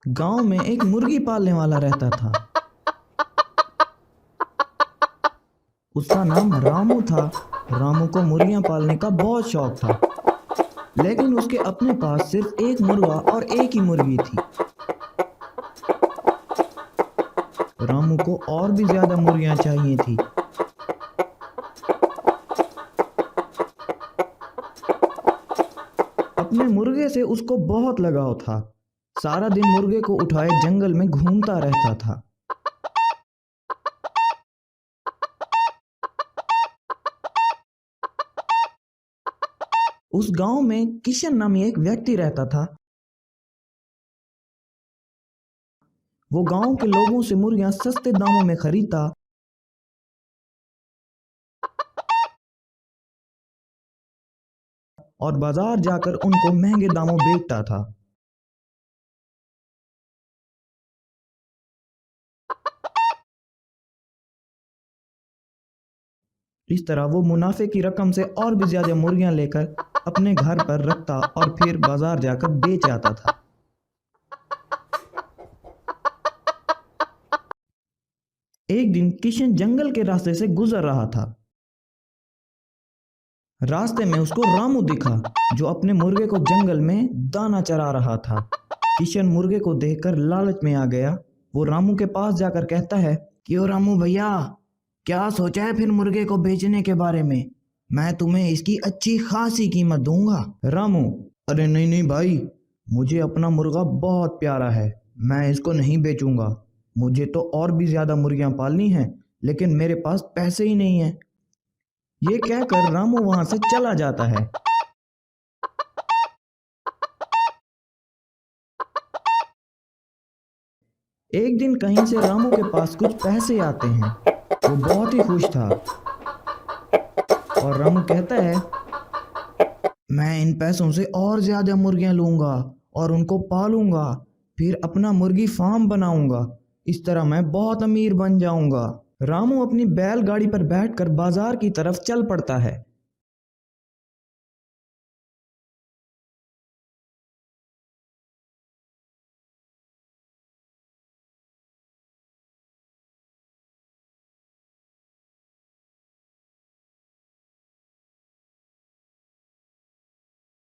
गांव में एक मुर्गी पालने वाला रहता था। उसका नाम रामू था। रामू को मुर्गियां पालने का बहुत शौक था, लेकिन उसके अपने पास सिर्फ एक मुर्गा और एक ही मुर्गी थी। रामू को और भी ज्यादा मुर्गियां चाहिए थी। अपने मुर्गे से उसको बहुत लगाव था। सारा दिन मुर्गे को उठाए जंगल में घूमता रहता था। उस गांव में किशन नामी एक व्यक्ति रहता था। वो गांव के लोगों से मुर्गियां सस्ते दामों में खरीदता और बाजार जाकर उनको महंगे दामों बेचता था। इस तरह वो मुनाफे की रकम से और भी ज्यादा मुर्गियां लेकर अपने घर पर रखता और फिर बाजार जाकर बेच आता था। एक दिन किशन जंगल के रास्ते से गुजर रहा था। रास्ते में उसको रामू दिखा, जो अपने मुर्गे को जंगल में दाना चरा रहा था। किशन मुर्गे को देखकर लालच में आ गया। वो रामू के पास जाकर कहता है, क्यों रामू भैया, क्या सोचा है फिर मुर्गे को बेचने के बारे में? मैं तुम्हें इसकी अच्छी खासी कीमत दूंगा। रामू, अरे नहीं नहीं भाई, मुझे अपना मुर्गा बहुत प्यारा है, मैं इसको नहीं बेचूंगा। मुझे तो और भी ज्यादा मुर्गियां पालनी हैं, लेकिन मेरे पास पैसे ही नहीं है। ये कहकर रामू वहां से चला जाता है। एक दिन कहीं से रामू के पास कुछ पैसे आते हैं। वो बहुत ही खुश था और रामू कहता है, मैं इन पैसों से और ज्यादा मुर्गियां लूंगा और उनको पालूंगा, फिर अपना मुर्गी फार्म बनाऊंगा। इस तरह मैं बहुत अमीर बन जाऊंगा। रामू अपनी बैलगाड़ी पर बैठकर बाजार की तरफ चल पड़ता है।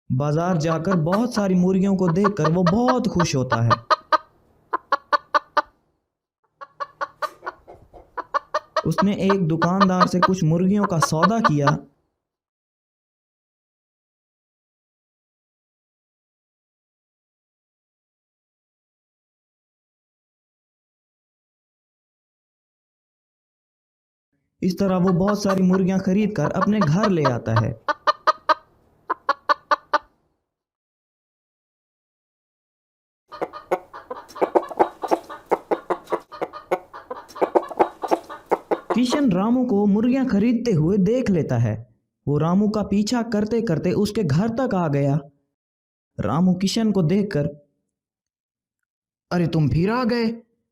बाजार जाकर बहुत सारी मुर्गियों को देखकर वो बहुत खुश होता है। उसने एक दुकानदार से कुछ मुर्गियों का सौदा किया। इस तरह वो बहुत सारी मुर्गियां खरीद कर अपने घर ले आता है। किशन रामू को मुर्गियां खरीदते हुए देख लेता है। वो रामू का पीछा करते करते उसके घर तक आ गया। रामू किशन को देखकर, अरे तुम फिर आ गए।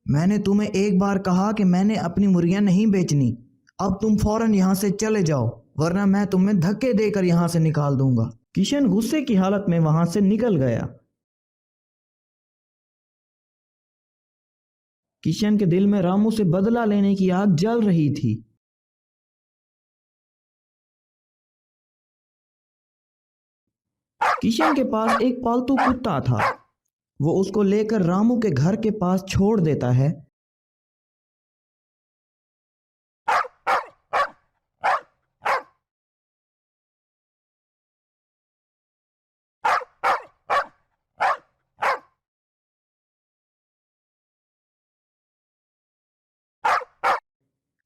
मैंने तुम्हें एक बार कहा कि मैंने अपनी मुर्गियां नहीं बेचनी। अब तुम फौरन यहां से चले जाओ, वरना मैं तुम्हें धक्के देकर यहां से निकाल दूंगा। किशन गुस्से की हालत में वहां से निकल गया। किशन के दिल में रामू से बदला लेने की आग जल रही थी। किशन के पास एक पालतू कुत्ता था। वो उसको लेकर रामू के घर के पास छोड़ देता है।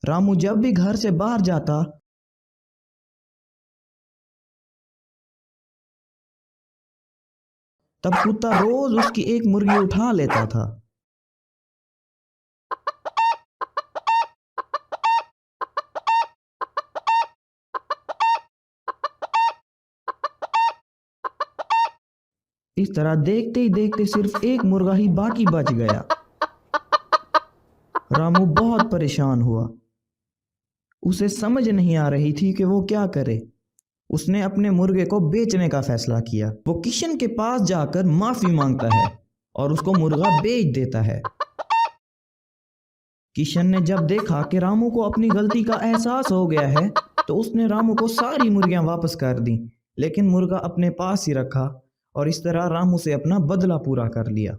रामू जब भी घर से बाहर जाता, तब कुत्ता रोज उसकी एक मुर्गी उठा लेता था। इस तरह देखते ही देखते सिर्फ एक मुर्गा ही बाकी बच गया। रामू बहुत परेशान हुआ। उसे समझ नहीं आ रही थी कि वो क्या करे। उसने अपने मुर्गे को बेचने का फैसला किया। वो किशन के पास जाकर माफी मांगता है और उसको मुर्गा बेच देता है। किशन ने जब देखा कि रामू को अपनी गलती का एहसास हो गया है तो उसने रामू को सारी मुर्गियां वापस कर दी, लेकिन मुर्गा अपने पास ही रखा और इस तरह रामू से अपना बदला पूरा कर लिया।